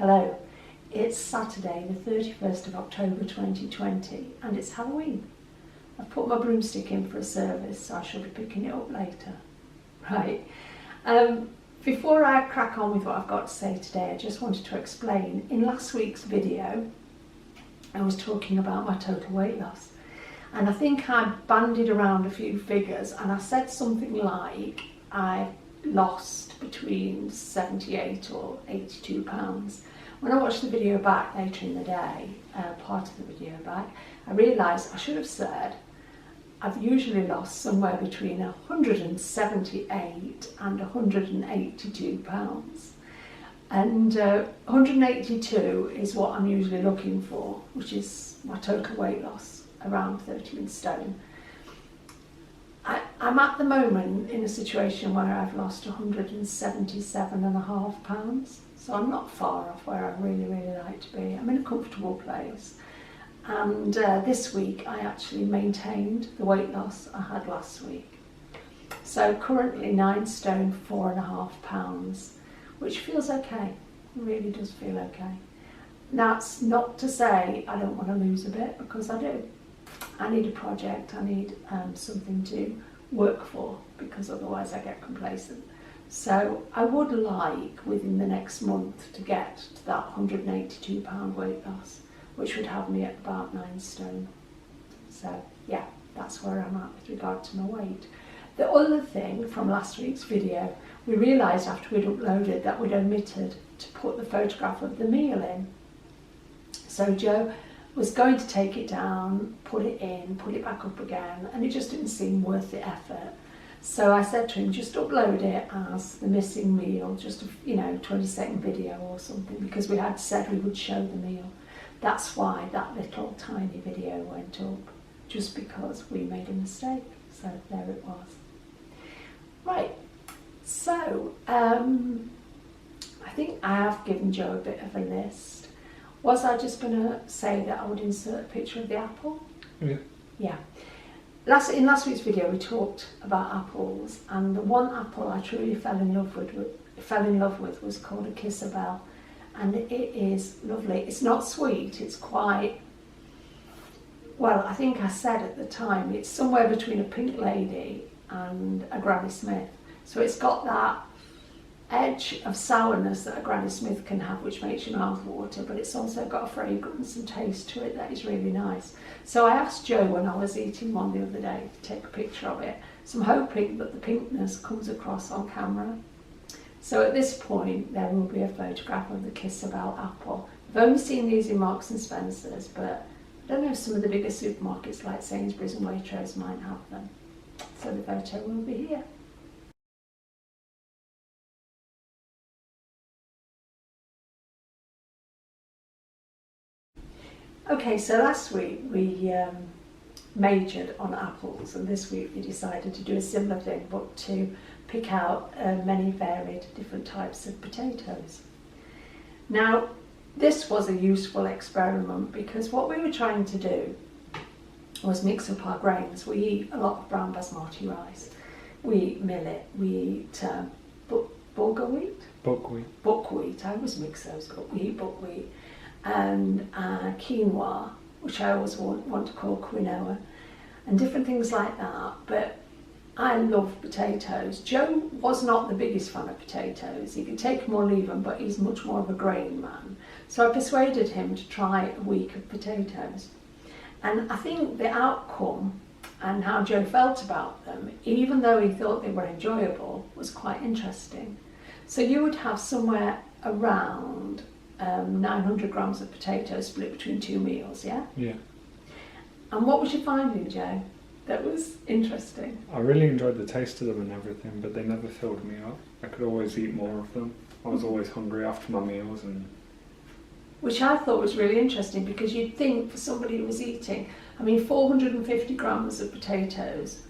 Hello, it's Saturday the 31st of October 2020 and it's Halloween. I've put my broomstick in for a service, so I shall be picking it up later. Right, before I crack on with what I've got to say today, I just wanted to explain, in last week's video I was talking about my total weight loss, and I think I bandied around a few figures and I said something like I lost between 78 or 82 pounds. When I watched the video back later in the day, part of the video back, I realised I should have said I've usually lost somewhere between 178 and 182 pounds. And 182 is what I'm usually looking for, which is my total weight loss, around 13 stone. I'm at the moment in a situation where I've lost 177.5 pounds, so I'm not far off where I really like to be. I'm in a comfortable place, and this week I actually maintained the weight loss I had last week. So currently 9 stone 4.5 pounds, which feels okay. It really does feel okay. That's not to say I don't want to lose a bit, because I do. I need a project, I need something to work for, because otherwise I get complacent. So I would like within the next month to get to that 182 pound weight loss, which would have me at about 9 stone. So yeah, that's where I'm at with regard to my weight. The other thing from last week's video, we realised after we'd uploaded that we'd omitted to put the photograph of the meal in. So Joe was going to take it down, put it in, put it back up again, and it just didn't seem worth the effort. So I said to him, just upload it as the missing meal, just a 20-second video or something, because we had said we would show the meal. That's why that little tiny video went up, just because we made a mistake. So there it was. Right, so I think I have given Joe a bit of a list. Was I just going to say that I would insert a picture of the apple? Yeah. Yeah. In last week's video we talked about apples, and the one apple I truly fell in love with was called a Kisabel, and it is lovely. It's not sweet, it's quite, well, I think I said at the time, it's somewhere between a Pink Lady and a Granny Smith. So it's got that edge of sourness that a Granny Smith can have, which makes your mouth water, but it's also got a fragrance and taste to it that is really nice. So I asked Joe when I was eating one the other day to take a picture of it, so I'm hoping that the pinkness comes across on camera. So at this point there will be a photograph of the Kisabel apple. I've only seen these in Marks and Spencer's, but I don't know if some of the bigger supermarkets like Sainsbury's and Waitrose might have them. So the photo will be here. Okay, so last week we majored on apples, and this week we decided to do a similar thing, but to pick out many varied different types of potatoes. Now, this was a useful experiment because what we were trying to do was mix up our grains. We eat a lot of brown basmati rice, we eat millet, we eat bulgur wheat? Buckwheat, I always mix those up. We eat buckwheat, and quinoa, which I always want to call quinoa, and different things like that. But I love potatoes. Joe was not the biggest fan of potatoes. He could take them or leave them, but he's much more of a grain man. So I persuaded him to try a week of potatoes. And I think the outcome and how Joe felt about them, even though he thought they were enjoyable, was quite interesting. So you would have somewhere around 900 grams of potatoes split between 2 meals, yeah? Yeah. And what was you finding, Joe, that was interesting? I really enjoyed the taste of them and everything, but they never filled me up. I could always eat more of them. I was always hungry after my meals, and which I thought was really interesting, because you'd think for somebody who was eating, 450 grams of potatoes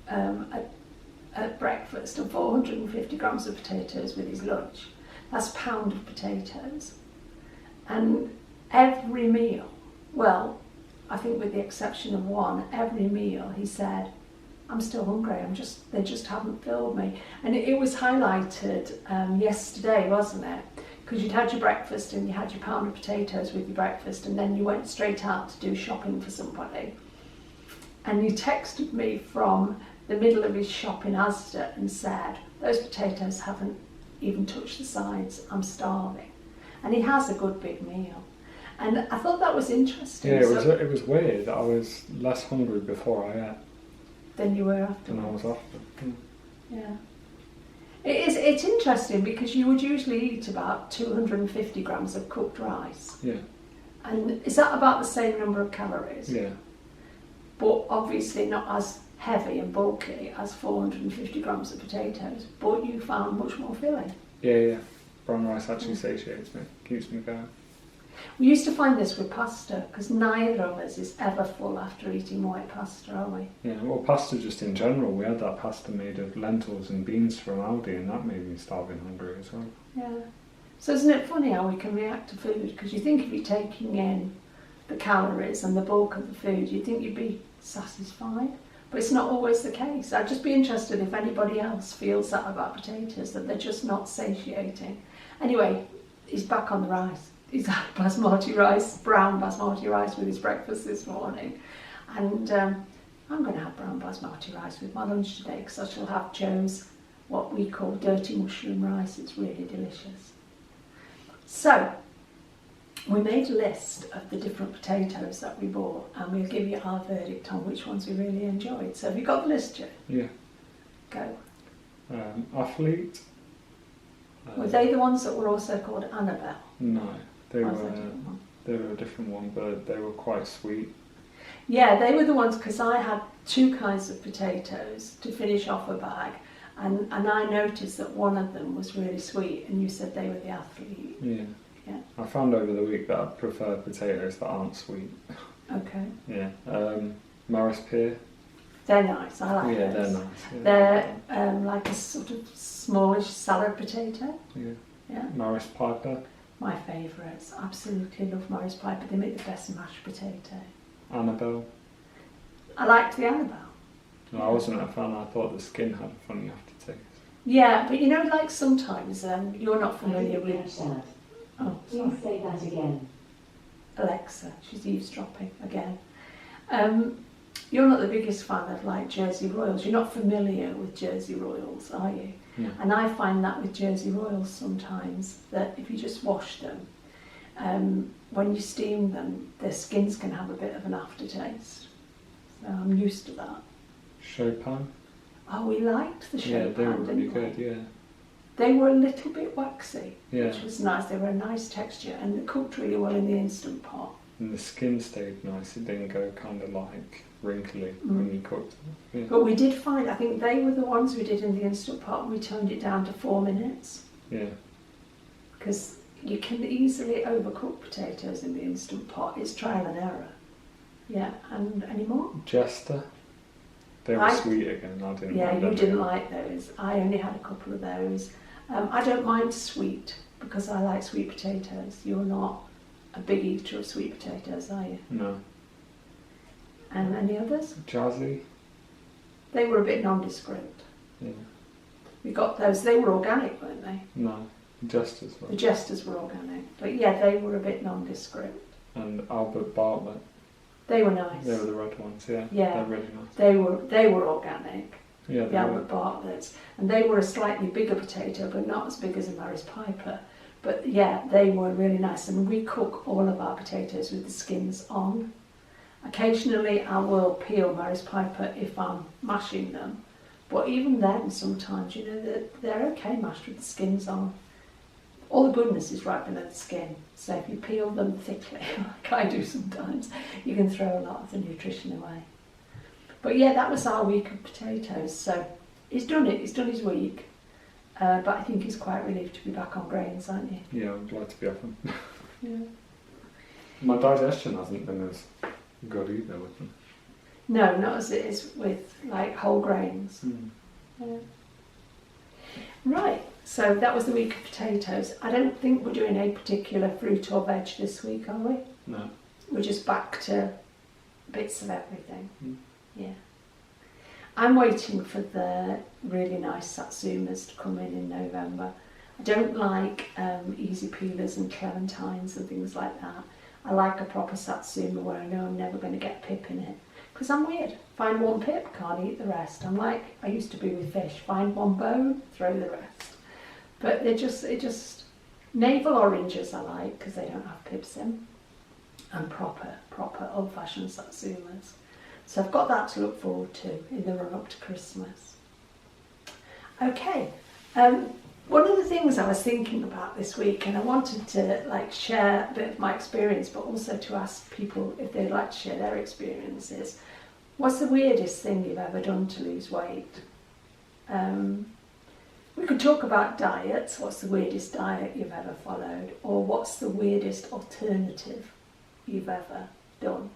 at breakfast and 450 grams of potatoes with his lunch, that's a pound of potatoes. And every meal, well, I think with the exception of one, every meal he said, I'm still hungry, they just haven't filled me. And it was highlighted yesterday, wasn't it? because you'd had your breakfast and you had your pound of potatoes with your breakfast, and then you went straight out to do shopping for somebody. And he texted me from the middle of his shop in Asda and said, those potatoes haven't even touched the sides, I'm starving. And he has a good big meal. And I thought that was interesting. Yeah, it was weird. I was less hungry before I ate than you were after. than I was after. Yeah. It's interesting because you would usually eat about 250 grams of cooked rice. Yeah. And is that about the same number of calories? Yeah. But obviously not as heavy and bulky as 450 grams of potatoes, but you found much more filling. Yeah. Brown rice actually satiates me, keeps me going. We used to find this with pasta, because neither of us is ever full after eating white pasta, are we? Yeah, well, pasta just in general. We had that pasta made of lentils and beans from Aldi, and that made me starving hungry as well. Yeah. So isn't it funny how we can react to food? Because you think if you're taking in the calories and the bulk of the food, you'd think you'd be satisfied. But it's not always the case. I'd just be interested if anybody else feels that about potatoes, that they're just not satiating. Anyway, he's back on the rice. He's had basmati rice, brown basmati rice with his breakfast this morning. And I'm going to have brown basmati rice with my lunch today, because I shall have Joe's, what we call dirty mushroom rice. It's really delicious. So, we made a list of the different potatoes that we bought, and we'll give you our verdict on which ones we really enjoyed. So have you got the list, Joe? Yeah. Go. Athlete. Were they the ones that were also called Annabelle? No, they Or was were that a different one? they were a different one, but they were quite sweet. Yeah, they were the ones, because I had two kinds of potatoes to finish off a bag, and I noticed that one of them was really sweet, and you said they were the Athlete. Yeah. Yeah. I found over the week that I prefer potatoes that aren't sweet. Okay. Yeah. Morris Pear. They're nice, I like Yeah, those. they're nice. Yeah. They're like a sort of smallish salad potato. Yeah. Yeah. Morris Piper. My favourites. Absolutely love Morris Piper. They make the best mashed potato. Annabelle. I liked the Annabelle. No, I wasn't a fan. I thought the skin had a funny aftertaste. Yeah, but you know, like sometimes you're not familiar with... that. Oh, sorry. Please say that again. Alexa, she's eavesdropping again. You're not the biggest fan of like Jersey Royals. You're not familiar with Jersey Royals, are you? No. And I find that with Jersey Royals sometimes, that if you just wash them, when you steam them, their skins can have a bit of an aftertaste. So I'm used to that. Chopin. Oh, we liked the Chopin, Yeah, they were really didn't we? good. Yeah. They were a little bit waxy, Yeah. which was nice. They were a nice texture, and they cooked really well in the Instant Pot. And the skin stayed nice. It didn't go kind of like wrinkly when you cooked them. Yeah. But we did find, I think they were the ones we did in the Instant Pot, and we turned it down to 4 minutes. Yeah. Because you can easily overcook potatoes in the Instant Pot. It's trial and error. Yeah, and any more? Jester. They were sweet again. I didn't. Yeah, mind you them. didn't like those. I only had a couple of those. I don't mind sweet, because I like sweet potatoes. You're not a big eater of sweet potatoes, are you? No. And any others? Jazzy. They were a bit nondescript. Yeah. We got those. They were organic, weren't they? No. Jesters The were. Jesters were organic. But yeah, they were a bit nondescript. And Albert Bartlett. They were nice. They were the red ones. Yeah. Yeah. They're really nice. They were organic. Yeah. The They Albert were. Bartletts. And they were a slightly bigger potato, but not as big as a Morris Piper. But yeah, they were really nice. And we cook all of our potatoes with the skins on. Occasionally I will peel Morris Piper if I'm mashing them. But even then, sometimes, you know, they're okay mashed with the skins on. All the goodness is right below the skin. So if you peel them thickly, like I do sometimes, you can throw a lot of the nutrition away. But yeah, that was our week of potatoes. So he's done it. He's done his week. But I think he's quite relieved to be back on grains, aren't you? Yeah, I'm glad to be off them. Yeah. My digestion hasn't been as good either with them. No, not as it is with like whole grains. Yeah. Right, so that was the week of potatoes. I don't think we're doing a particular fruit or veg this week, are we? No. We're just back to bits of everything. Mm. Yeah. I'm waiting for the really nice satsumas to come in November. I don't like easy peelers and clementines and things like that. I like a proper satsuma where I know I'm never going to get pip in it. Because I'm weird. Find one pip, can't eat the rest. I'm like I used to be with fish. Find one bone, throw the rest. But it just navel oranges I like because they don't have pips in. And proper old-fashioned satsumas. So I've got that to look forward to in the run up to Christmas. Okay, one of the things I was thinking about this week, and I wanted to share a bit of my experience, but also to ask people if they'd like to share their experiences. What's the weirdest thing you've ever done to lose weight? We could talk about diets. What's the weirdest diet you've ever followed? Or what's the weirdest alternative you've ever done?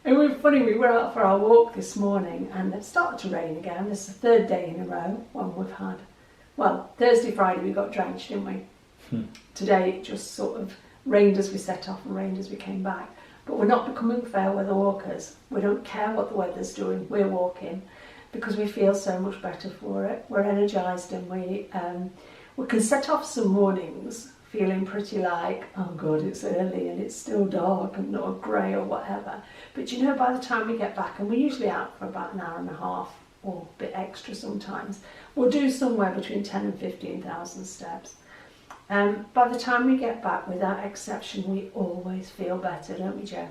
It was funny, we were out for our walk this morning and it started to rain again. It's the third day in a row when we've had, well, Thursday, Friday we got drenched, didn't we? Today it just sort of rained as we set off and rained as we came back. But we're not becoming fair weather walkers. We don't care what the weather's doing, we're walking because we feel so much better for it. We're energised and we can set off some mornings feeling pretty like, oh God, it's early and it's still dark and not grey or whatever. But you know, by the time we get back, and we're usually out for about an hour and a half or a bit extra sometimes, we'll do somewhere between 10 and 15,000 steps. By the time we get back, without exception, we always feel better, don't we, Joe?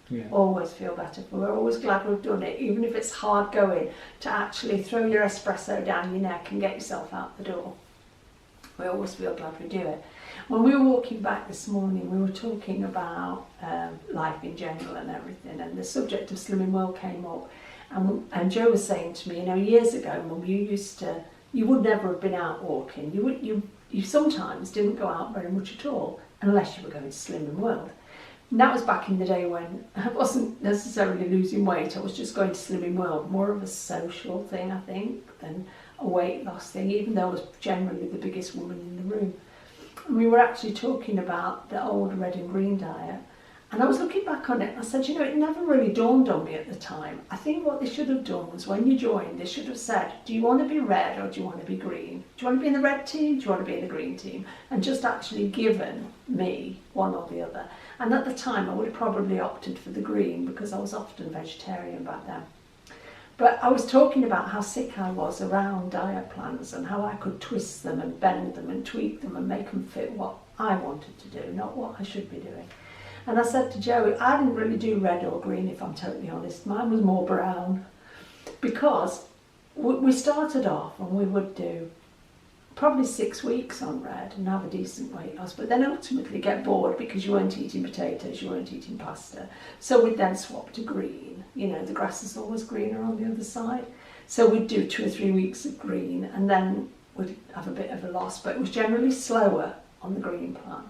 Yeah. Always feel better. We're always glad we've done it, even if it's hard going, to actually throw your espresso down your neck and get yourself out the door. We always feel glad we do it. When we were walking back this morning, we were talking about life in general and everything, and the subject of Slimming World came up. And Joe was saying to me, you know, years ago, Mum, you would never have been out walking. You sometimes didn't go out very much at all, unless you were going to Slimming World. And that was back in the day when I wasn't necessarily losing weight. I was just going to Slimming World, more of a social thing, I think, than a weight loss thing, even though I was generally the biggest woman in the room. And we were actually talking about the old red and green diet. And I was looking back on it and I said, you know, it never really dawned on me at the time. I think what they should have done was when you joined, they should have said, do you want to be red or do you want to be green? Do you want to be in the red team? Do you want to be in the green team? And just actually given me one or the other. And at the time I would have probably opted for the green because I was often vegetarian back then. But I was talking about how sick I was around diet plans and how I could twist them and bend them and tweak them and make them fit what I wanted to do, not what I should be doing. And I said to Joey, I didn't really do red or green, if I'm totally honest. Mine was more brown because we started off and we would do probably 6 weeks on red and have a decent weight loss, but then ultimately get bored because you weren't eating potatoes, you weren't eating pasta. So we'd then swap to green. You know, the grass is always greener on the other side. So we'd do 2 or 3 weeks of green and then we'd have a bit of a loss, but it was generally slower on the green plan.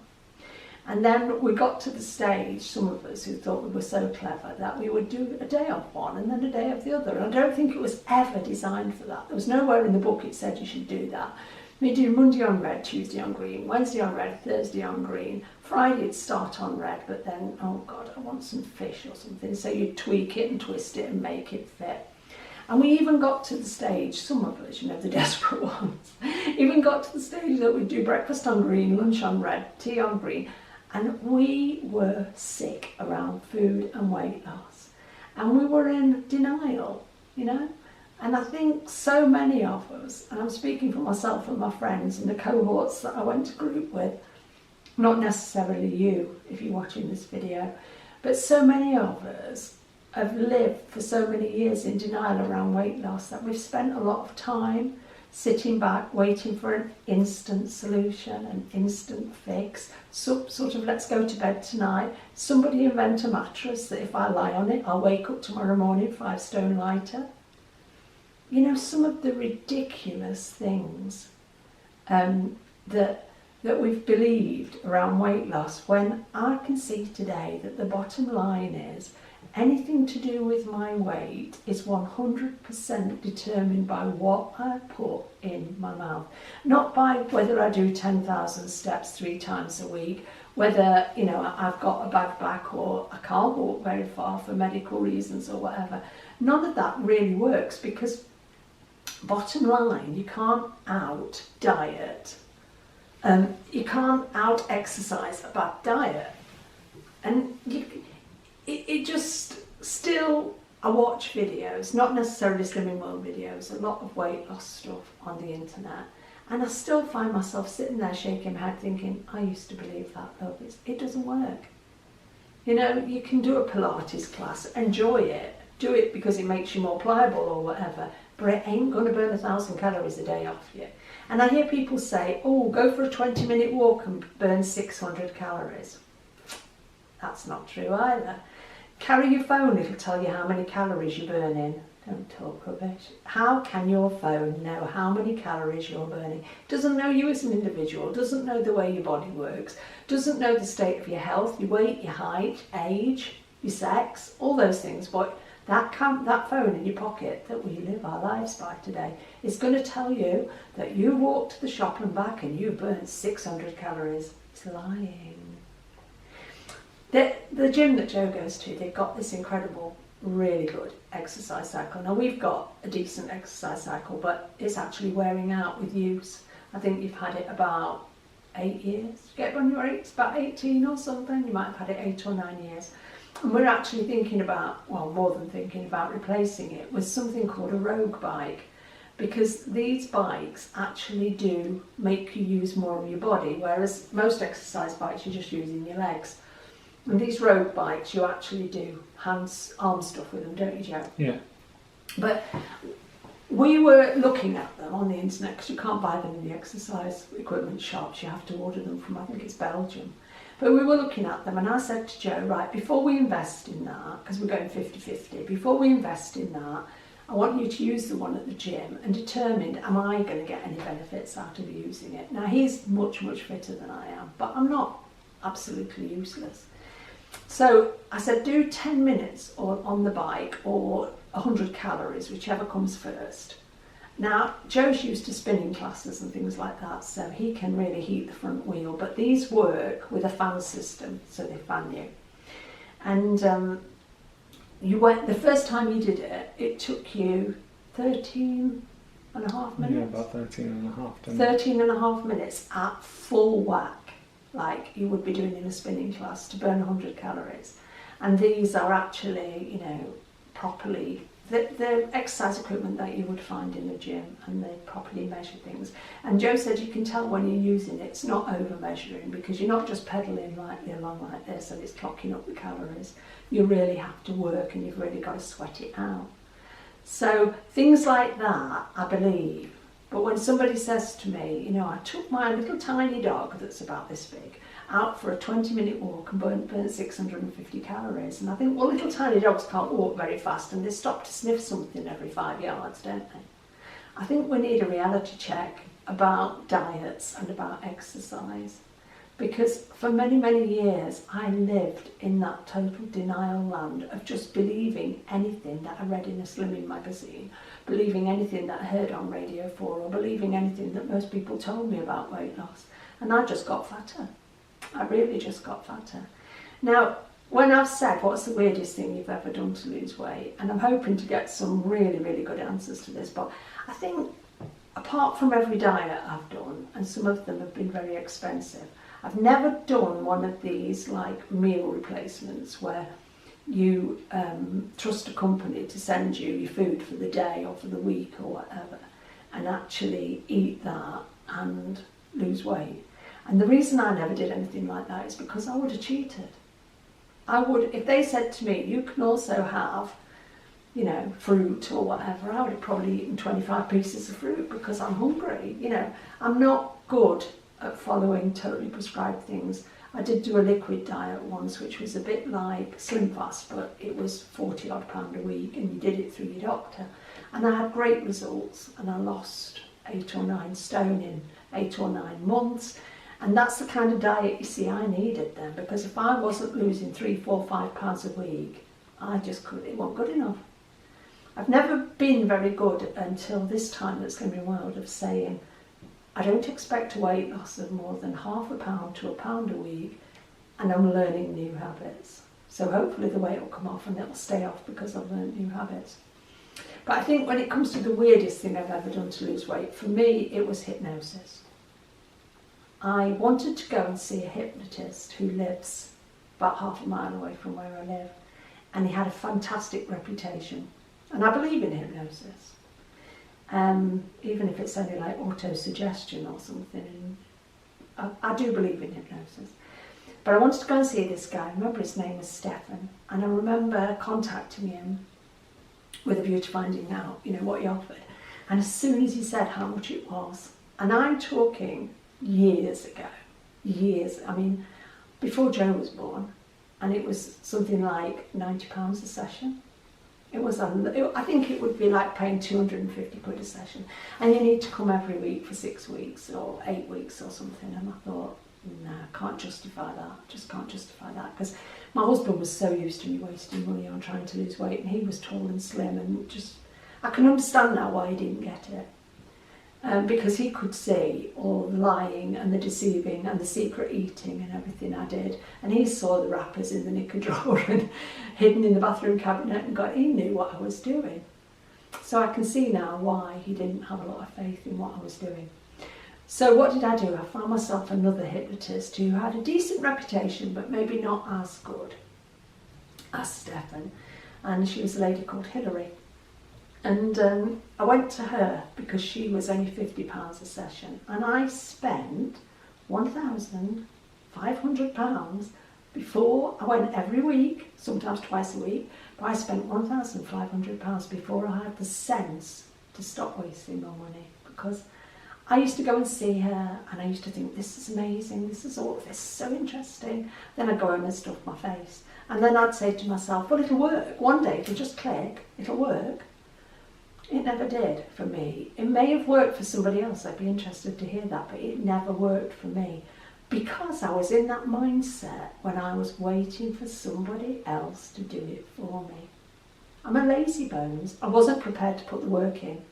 And then we got to the stage, some of us who thought we were so clever, that we would do a day of one and then a day of the other. And I don't think it was ever designed for that. There was nowhere in the book it said you should do that. We do Monday on red, Tuesday on green, Wednesday on red, Thursday on green. Friday it'd start on red, but then, oh God, I want some fish or something. So you'd tweak it and twist it and make it fit. And we even got to the stage, some of us, you know, the desperate ones, even got to the stage that we'd do breakfast on green, lunch on red, tea on green. And we were sick around food and weight loss. And we were in denial, you know. And I think so many of us, and I'm speaking for myself and my friends and the cohorts that I went to group with, not necessarily you, if you're watching this video, but so many of us have lived for so many years in denial around weight loss that we've spent a lot of time sitting back, waiting for an instant solution, an instant fix, sort of let's go to bed tonight. Somebody invent a mattress that if I lie on it, I'll wake up tomorrow morning 5 stone lighter. You know, some of the ridiculous things that we've believed around weight loss, when I can see today that the bottom line is anything to do with my weight is 100% determined by what I put in my mouth. Not by whether I do 10,000 steps 3 times a week, whether, you know, I've got a bad back or I can't walk very far for medical reasons or whatever. None of that really works because bottom line, you can't out diet You can't out-exercise a bad diet. And it just still, I watch videos, not necessarily Slimming World videos, a lot of weight loss stuff on the internet. And I still find myself sitting there shaking my head thinking, I used to believe that, love. It doesn't work. You know, you can do a Pilates class, enjoy it, do it because it makes you more pliable or whatever, but it ain't going to burn 1,000 calories a day off you. And I hear people say, oh, go for a 20-minute walk and burn 600 calories. That's not true either. Carry your phone, it'll tell you how many calories you're burning. Don't talk rubbish. How can your phone know how many calories you're burning? It doesn't know you as an individual, doesn't know the way your body works, doesn't know the state of your health, your weight, your height, age, your sex, all those things. But that phone in your pocket that we live our lives by today is going to tell you that you walked to the shop and back and you burned 600 calories. It's lying. The gym that Joe goes to, they've got this incredible, really good exercise cycle. Now we've got a decent exercise cycle, but it's actually wearing out with use. I think you've had it about 8 years. Get on your 8, it's about 18 or something. You might have had it 8 or 9 years. And we're actually thinking about, well, more than thinking about replacing it with something called a rogue bike, because these bikes actually do make you use more of your body, whereas most exercise bikes you're just using your legs. And these road bikes, you actually do arm stuff with them, don't you, Joe? Yeah. But we were looking at them on the internet, because you can't buy them in the exercise equipment shops. You have to order them from, I think it's Belgium. But we were looking at them, and I said to Joe, right, before we invest in that, because we're going 50-50, before we invest in that, I want you to use the one at the gym and determine, am I going to get any benefits out of using it? Now, he's much, much fitter than I am, but I'm not absolutely useless. So I said, do 10 minutes on the bike or 100 calories, whichever comes first. Now, Joe's used to spinning classes and things like that, so he can really heat the front wheel, but these work with a fan system, so they fan you. And the first time you did it, it took you 13 and a half minutes? Yeah, about 13 and a half. 13 and a half minutes at full whack, like you would be doing in a spinning class, to burn 100 calories. And these are actually, you know, properly, the exercise equipment that you would find in a gym, and they properly measure things. And Joe said you can tell when you're using it, it's not over measuring, because you're not just pedaling lightly along like this and it's clocking up the calories. You really have to work, and you've really got to sweat it out. So things like that, I believe. But when somebody says to me, you know, I took my little tiny dog that's about this big out for a 20-minute walk and burnt 650 calories. And I think, well, little tiny dogs can't walk very fast, and they stop to sniff something every 5 yards, don't they? I think we need a reality check about diets and about exercise, because for many, many years I lived in that total denial land of just believing anything that I read in a Slimming magazine, believing anything that I heard on Radio 4, or believing anything that most people told me about weight loss. And I just got fatter. I really just got fatter. Now, when I've said, what's the weirdest thing you've ever done to lose weight? And I'm hoping to get some really, really good answers to this, but I think apart from every diet I've done, and some of them have been very expensive, I've never done one of these like meal replacements where you trust a company to send you your food for the day or for the week or whatever, and actually eat that and lose weight. And the reason I never did anything like that is because I would have cheated. I would, if they said to me, you can also have, you know, fruit or whatever, I would have probably eaten 25 pieces of fruit because I'm hungry. You know, I'm not good at following totally prescribed things. I did do a liquid diet once, which was a bit like Slim Fast, but it was £40 odd a week, and you did it through your doctor. And I had great results, and I lost 8 or 9 stone in 8 or 9 months. And that's the kind of diet, you see, I needed then, because if I wasn't losing 3, 4, 5 pounds a week, I just couldn't, it wasn't good enough. I've never been very good until this time at Slimming World of saying, I don't expect a weight loss of more than £0.5 pound to £1 a week, and I'm learning new habits. So hopefully the weight will come off and it'll stay off because I've learned new habits. But I think when it comes to the weirdest thing I've ever done to lose weight, for me it was hypnosis. I wanted to go and see a hypnotist who lives about half a mile away from where I live, and he had a fantastic reputation. And I believe in hypnosis, even if it's only like auto-suggestion or something. And I do believe in hypnosis. But I wanted to go and see this guy. I remember his name was Stefan, and I remember contacting him with a view to finding out, what he offered. And as soon as he said how much it was, and I'm talking years ago, before Joe was born, and it was something like £90 a session. I think it would be like paying 250 quid a session, and you need to come every week for 6 weeks or 8 weeks or something. And I thought, no, I can't justify that. Just can't justify that, because my husband was so used to me wasting money on trying to lose weight, and he was tall and slim, and I can understand now why he didn't get it. Because he could see all the lying and the deceiving and the secret eating and everything I did. And he saw the wrappers in the knicker drawer and hidden in the bathroom cabinet, and he knew what I was doing. So I can see now why he didn't have a lot of faith in what I was doing. So what did I do? I found myself another hypnotist who had a decent reputation, but maybe not as good as Stefan. And she was a lady called Hilary. And I went to her because she was only £50 a session, and I spent £1,500 before. I went every week, sometimes twice a week, but I spent £1,500 before I had the sense to stop wasting my money, because I used to go and see her and I used to think, this is amazing, this is so interesting. Then I'd go home and stuff my face, and then I'd say to myself, well, it'll work one day, it'll just click, it'll work. It never did for me. It may have worked for somebody else, I'd be interested to hear that, but it never worked for me, because I was in that mindset when I was waiting for somebody else to do it for me. I'm a lazy bones. I wasn't prepared to put the work in.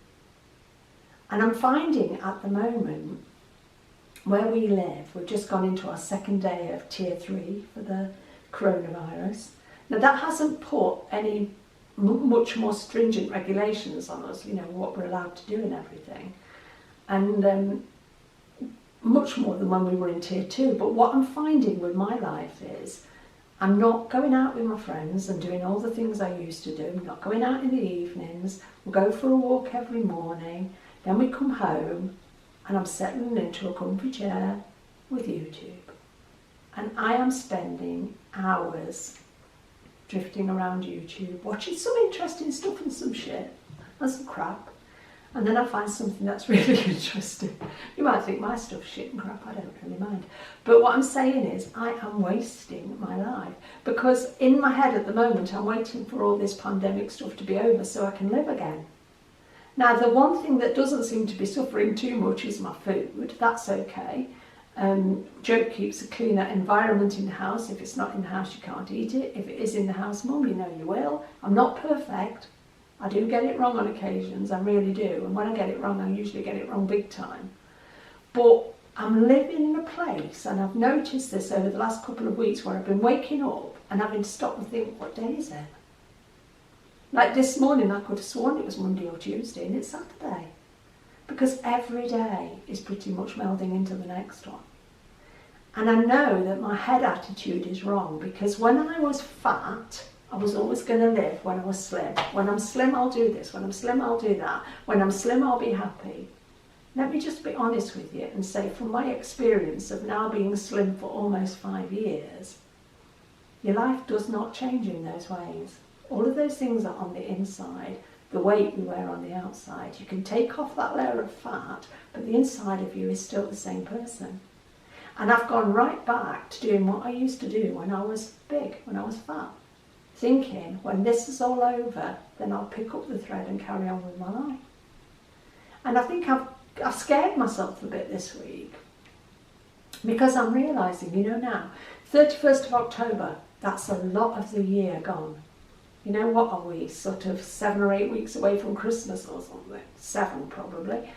And I'm finding at the moment, where we live, we've just gone into our second day of tier 3 for the coronavirus. Now that hasn't put any much more stringent regulations on us, what we're allowed to do and everything, and much more than when we were in tier 2. But what I'm finding with my life is I'm not going out with my friends and doing all the things I used to do. I'm not going out in the evenings. We'll go for a walk every morning, then we come home and I'm settling into a comfy chair with YouTube, and I am spending hours drifting around YouTube, watching some interesting stuff and some shit and some crap, and then I find something that's really interesting. You might think my stuff's shit and crap, I don't really mind. But what I'm saying is I am wasting my life, because in my head at the moment I'm waiting for all this pandemic stuff to be over so I can live again. Now the one thing that doesn't seem to be suffering too much is my food. That's okay. Joe keeps a cleaner environment in the house. If it's not in the house, you can't eat it. If it is in the house, Mum, you know you will. I'm not perfect. I do get it wrong on occasions, I really do. And when I get it wrong, I usually get it wrong big time. But I'm living in a place, and I've noticed this over the last couple of weeks, where I've been waking up and having to stop and think, what day is it? Like this morning, I could have sworn it was Monday or Tuesday, and it's Saturday. Because every day is pretty much melding into the next one. And I know that my head attitude is wrong, because when I was fat, I was always going to live when I was slim. When I'm slim, I'll do this. When I'm slim, I'll do that. When I'm slim, I'll be happy. Let me just be honest with you and say, from my experience of now being slim for almost 5 years, your life does not change in those ways. All of those things are on the inside. The weight we wear on the outside. You can take off that layer of fat, but the inside of you is still the same person. And I've gone right back to doing what I used to do when I was big, when I was fat. Thinking, when this is all over, then I'll pick up the thread and carry on with my life. And I think I've scared myself a bit this week, because I'm realising, now, 31st of October, that's a lot of the year gone. What are we, sort of 7 or 8 weeks away from Christmas or something? 7 probably.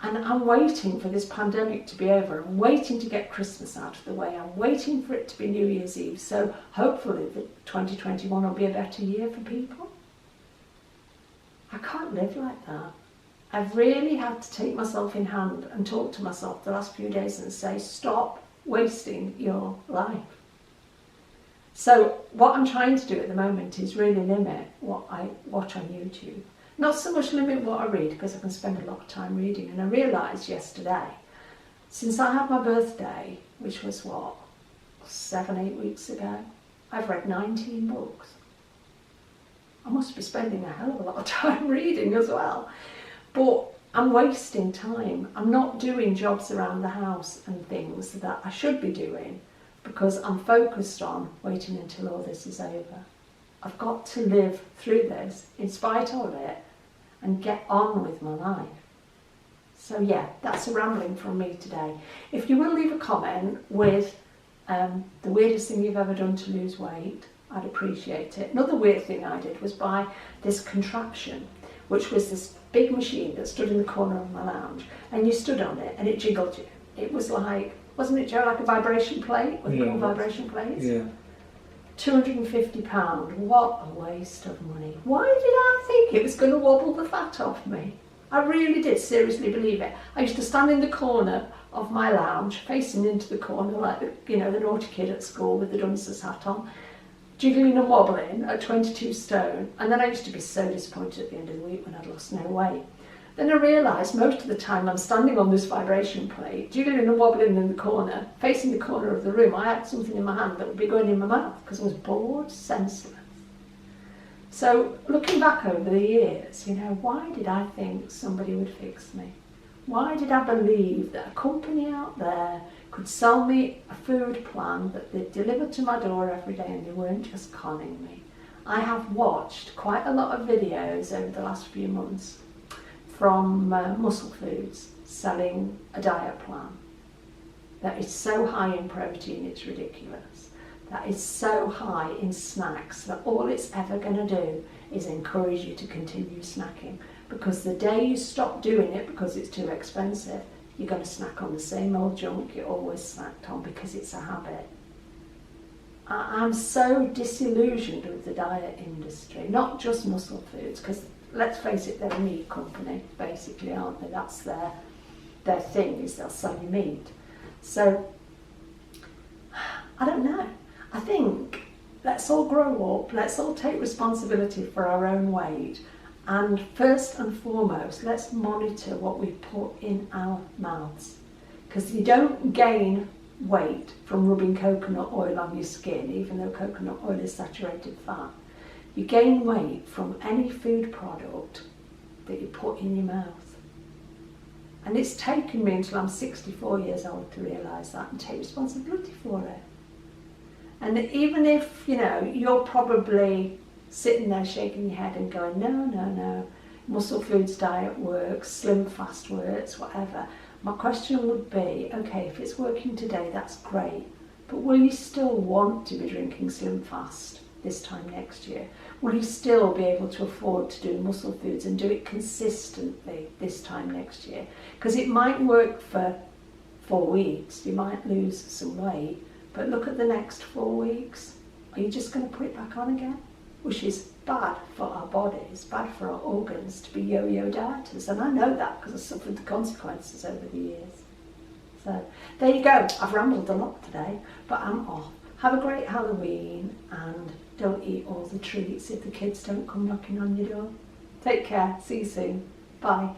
And I'm waiting for this pandemic to be over. I'm waiting to get Christmas out of the way. I'm waiting for it to be New Year's Eve. So hopefully the 2021 will be a better year for people. I can't live like that. I've really had to take myself in hand and talk to myself the last few days and say, stop wasting your life. So what I'm trying to do at the moment is really limit what I watch on YouTube. Not so much limit what I read, because I can spend a lot of time reading. And I realised yesterday, since I had my birthday, which was what, 7-8 weeks ago, I've read 19 books. I must be spending a hell of a lot of time reading as well. But I'm wasting time. I'm not doing jobs around the house and things that I should be doing because I'm focused on waiting until all this is over. I've got to live through this in spite of it and get on with my life. So yeah, that's a rambling from me today. If you will leave a comment with the weirdest thing you've ever done to lose weight, I'd appreciate it. Another weird thing I did was buy this contraption, which was this big machine that stood in the corner of my lounge, and you stood on it and it jiggled you. It was like, wasn't it, Joe, like a vibration plate? What do you call vibration plates? Yeah. £250. What a waste of money. Why did I think it was going to wobble the fat off me? I really did seriously believe it. I used to stand in the corner of my lounge, facing into the corner like, you know, the naughty kid at school with the duncer's hat on, jiggling and wobbling at 22 stone, and then I used to be so disappointed at the end of the week when I'd lost no weight. Then I realised most of the time I'm standing on this vibration plate, jiggling and wobbling in the corner, facing the corner of the room. I had something in my hand that would be going in my mouth because I was bored, senseless. So looking back over the years, you know, why did I think somebody would fix me? Why did I believe that a company out there could sell me a food plan that they'd deliver to my door every day and they weren't just conning me? I have watched quite a lot of videos over the last few months from Muscle Foods selling a diet plan that is so high in protein it's ridiculous, that is so high in snacks that all it's ever going to do is encourage you to continue snacking, because the day you stop doing it because it's too expensive, you're going to snack on the same old junk you always snacked on because it's a habit. I'm so disillusioned with the diet industry, not just Muscle Foods, because let's face it, they're a meat company, basically, aren't they? That's their thing, is they'll sell you meat. So, I don't know. I think let's all grow up, let's all take responsibility for our own weight, and first and foremost, let's monitor what we put in our mouths. Because you don't gain weight from rubbing coconut oil on your skin, even though coconut oil is saturated fat. You gain weight from any food product that you put in your mouth. And it's taken me until I'm 64 years old to realise that and take responsibility for it. And even if, you know, you're probably sitting there shaking your head and going, no, Muscle Foods diet works, Slim Fast works, whatever. My question would be, okay, if it's working today, that's great, but will you still want to be drinking Slim Fast this time next year? Will you still be able to afford to do Muscle Foods and do it consistently this time next year? Because it might work for 4 weeks, you might lose some weight, but look at the next 4 weeks. Are you just going to put it back on again? Which is bad for our bodies, bad for our organs to be yo-yo dieters. And I know that because I suffered the consequences over the years. So there you go. I've rambled a lot today, but I'm off. Have a great Halloween and don't eat all the treats if the kids don't come knocking on your door. Take care. See you soon. Bye.